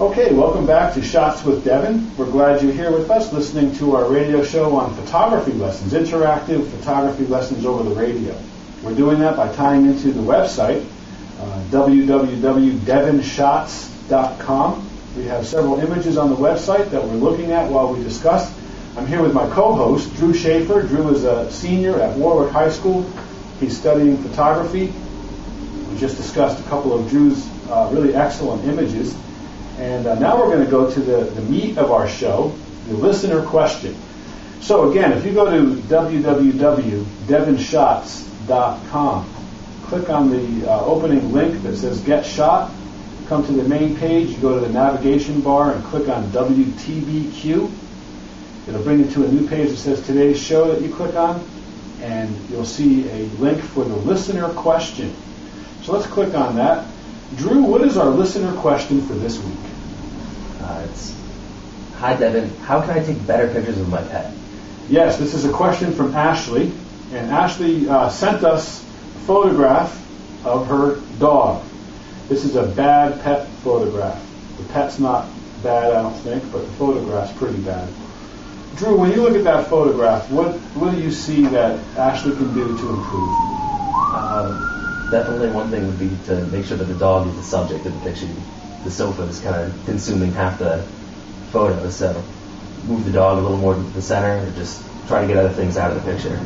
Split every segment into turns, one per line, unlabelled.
Okay, welcome back to Shots with Devin. We're glad you're here with us listening to our radio show on photography lessons, interactive photography lessons over the radio. We're doing that by tying into the website, www.devinshots.com. We have several images on the website that we're looking at while we discuss. I'm here with my co-host, Drew Schaefer. Drew is a senior at Warwick High School. He's studying photography. We just discussed a couple of Drew's really excellent images. And now we're going to go to the meat of our show, the listener question. So again, if you go to www.devinshots.com, click on the opening link that says Get Shot, come to the main page, you go to the navigation bar and click on WTBQ. It'll bring you to a new page that says Today's Show that you click on, and you'll see a link for the listener question. So let's click on that. Drew, what is our listener question for this week?
Hi, Devin. How can I take better pictures of my pet?
Yes, this is a question from Ashley. And Ashley sent us a photograph of her dog. This is a bad pet photograph. The pet's not bad, I don't think, but the photograph's pretty bad. Drew, when you look at that photograph, what do you see that Ashley can do to improve?
Definitely one thing would be to make sure that the dog is the subject of the picture. The sofa is kind of consuming half the photo, so move the dog a little more to the center, or just try to get other things out of the picture.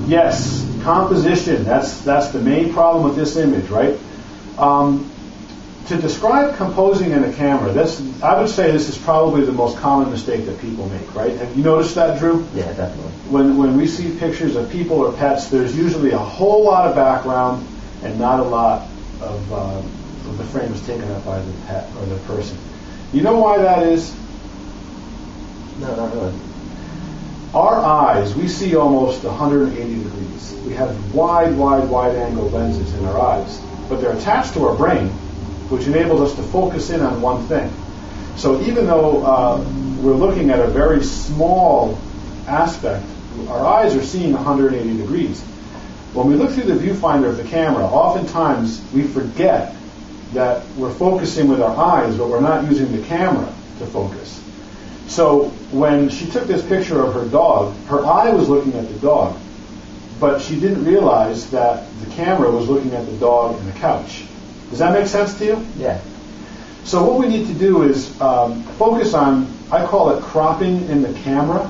Yes, composition. That's the main problem with this image, right? To describe composing in a camera, I would say this is probably the most common mistake that people make, right? Have you noticed that, Drew?
Yeah, definitely.
When we see pictures of people or pets, there's usually a whole lot of background and not a lot of the frame is taken up by the pet or the person. You know why that is?
No, not really.
Our eyes, we see almost 180 degrees. We have wide angle lenses in our eyes, but they're attached to our brain, which enables us to focus in on one thing. So even though we're looking at a very small aspect, our eyes are seeing 180 degrees. When we look through the viewfinder of the camera, oftentimes we forget that we're focusing with our eyes, but we're not using the camera to focus. So when she took this picture of her dog, her eye was looking at the dog, but she didn't realize that the camera was looking at the dog and the couch. Does that make sense to you?
Yeah.
So what we need to do is focus on, I call it cropping in the camera.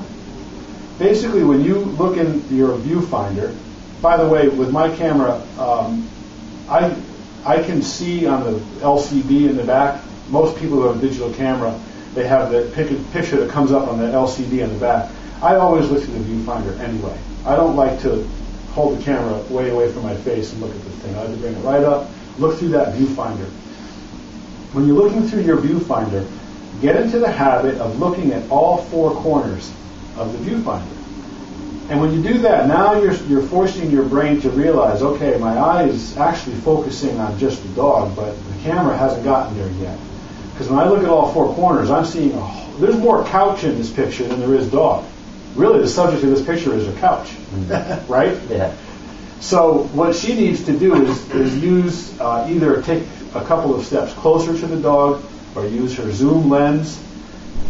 Basically, when you look in your viewfinder, by the way, with my camera, I can see on the LCD in the back. Most people who have a digital camera, they have the picture that comes up on the LCD in the back. I always look through the viewfinder anyway. I don't like to hold the camera way away from my face and look at the thing. I like to bring it right up, look through that viewfinder. When you're looking through your viewfinder, get into the habit of looking at all four corners of the viewfinder. And when you do that, now you're forcing your brain to realize, okay, my eye is actually focusing on just the dog, but the camera hasn't gotten there yet. Because when I look at all four corners, I'm seeing there's more couch in this picture than there is dog. Really, the subject of this picture is a couch, right?
Yeah.
So what she needs to do is use either take a couple of steps closer to the dog or use her zoom lens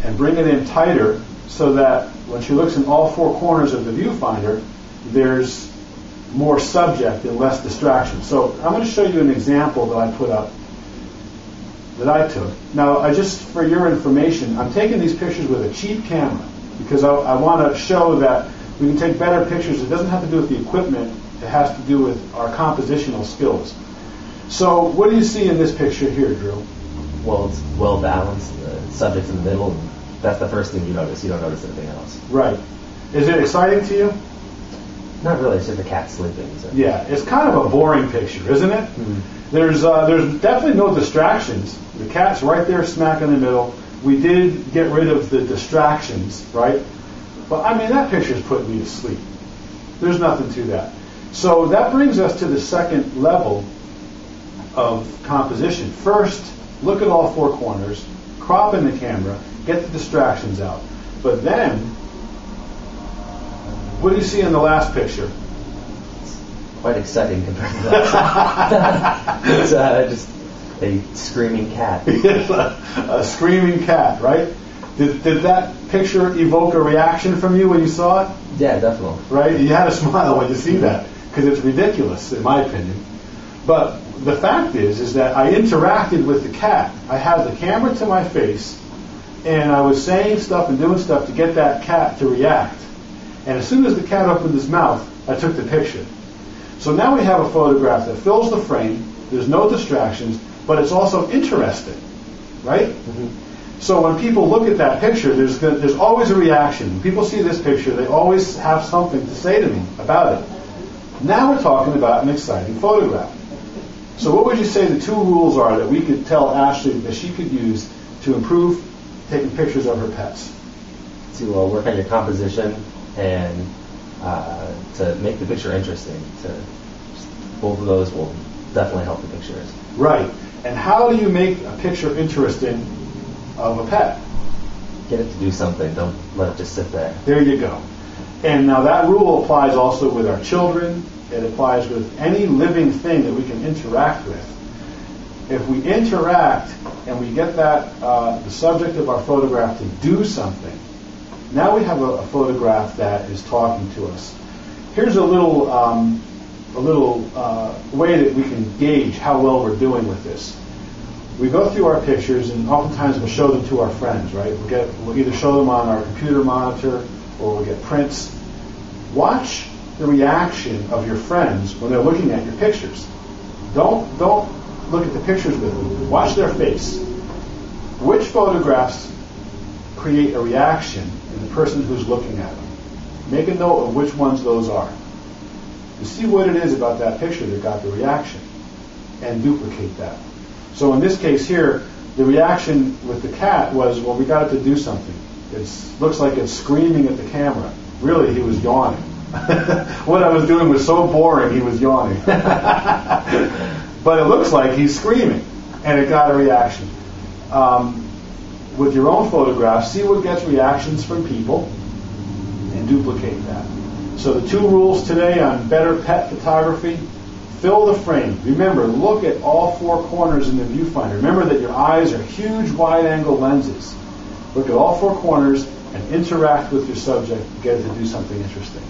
and bring it in tighter so that when she looks in all four corners of the viewfinder, there's more subject and less distraction. So I'm going to show you an example that I put up that I took. Now, for your information, I'm taking these pictures with a cheap camera because I want to show that we can take better pictures. It doesn't have to do with the equipment. It has to do with our compositional skills. So what do you see in this picture here, Drew?
Well, it's well balanced. The subject's in the middle. That's the first thing you notice. You don't notice anything else.
Right. Is it exciting to you?
Not really. It's just a cat sleeping. So.
Yeah. It's kind of a boring picture, isn't it? Mm-hmm. There's definitely no distractions. The cat's right there smack in the middle. We did get rid of the distractions, right? But, I mean, that picture's putting me to sleep. There's nothing to that. So that brings us to the second level of composition. First, look at all four corners, crop in the camera, get the distractions out. But then, what do you see in the last picture?
It's quite exciting compared to that. A screaming cat.
A screaming cat, right? Did that picture evoke a reaction from you when you saw it?
Yeah, definitely.
Right? You had a smile when you see that, because it's ridiculous, in my opinion. But the fact is that I interacted with the cat. I had the camera to my face, and I was saying stuff and doing stuff to get that cat to react. And as soon as the cat opened his mouth, I took the picture. So now we have a photograph that fills the frame. There's no distractions, but it's also interesting, right? Mm-hmm. So when people look at that picture, there's always a reaction. When people see this picture, they always have something to say to me about it. Now we're talking about an exciting photograph. So what would you say the 2 rules are that we could tell Ashley that she could use to improve taking pictures of her pets?
To work on your composition and to make the picture interesting. Both of those will definitely help the pictures.
Right. And how do you make a picture interesting of a pet?
Get it to do something. Don't let it just sit there.
There you go. And now that rule applies also with our children. It applies with any living thing that we can interact with. If we interact and we get that the subject of our photograph to do something, now we have a photograph that is talking to us. Here's a little way that we can gauge how well we're doing with this. We go through our pictures, and oftentimes we'll show them to our friends, right? We'll either show them on our computer monitor or we'll get prints. Watch the reaction of your friends when they're looking at your pictures. Don't look at the pictures with them. Watch their face. Which photographs create a reaction in the person who's looking at them? Make a note of which ones those are. To see what it is about that picture that got the reaction, and duplicate that. So in this case here, the reaction with the cat was, well, we got it to do something. It looks like it's screaming at the camera. Really, he was yawning. What I was doing was so boring, he was yawning. But it looks like he's screaming, and it got a reaction. With your own photographs, see what gets reactions from people, and duplicate that. So the 2 rules today on better pet photography: fill the frame. Remember, look at all 4 corners in the viewfinder. Remember that your eyes are huge wide-angle lenses. Look at all 4 corners and interact with your subject and get it to do something interesting.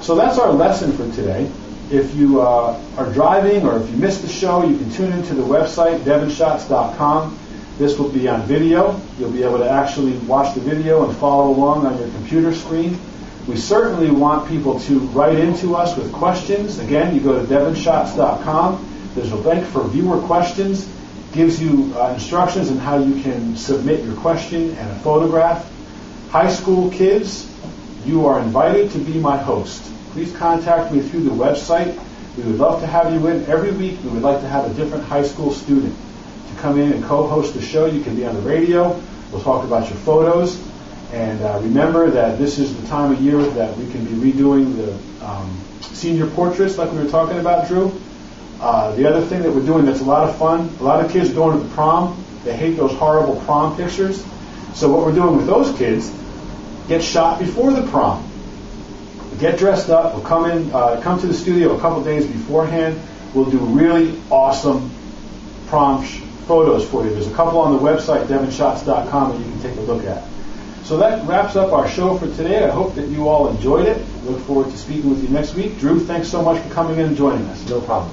So that's our lesson for today. If you are driving or if you missed the show, you can tune into the website, devinshots.com. This will be on video. You'll be able to actually watch the video and follow along on your computer screen. We certainly want people to write into us with questions. Again, you go to devinshots.com. There's a link for viewer questions. Gives you instructions on how you can submit your question and a photograph. High school kids, you are invited to be my host. Please contact me through the website. We would love to have you in. Every week we would like to have a different high school student to come in and co-host the show. You can be on the radio. We'll talk about your photos. And remember that this is the time of year that we can be redoing the senior portraits like we were talking about, Drew. The other thing that we're doing that's a lot of fun, a lot of kids are going to the prom. They hate those horrible prom pictures. So what we're doing with those kids, get shot before the prom. Get dressed up. We'll come to the studio a couple days beforehand. We'll do really awesome prom photos for you. There's a couple on the website, devinshots.com, that you can take a look at. So that wraps up our show for today. I hope that you all enjoyed it. Look forward to speaking with you next week. Drew, thanks so much for coming in and joining us.
No problem.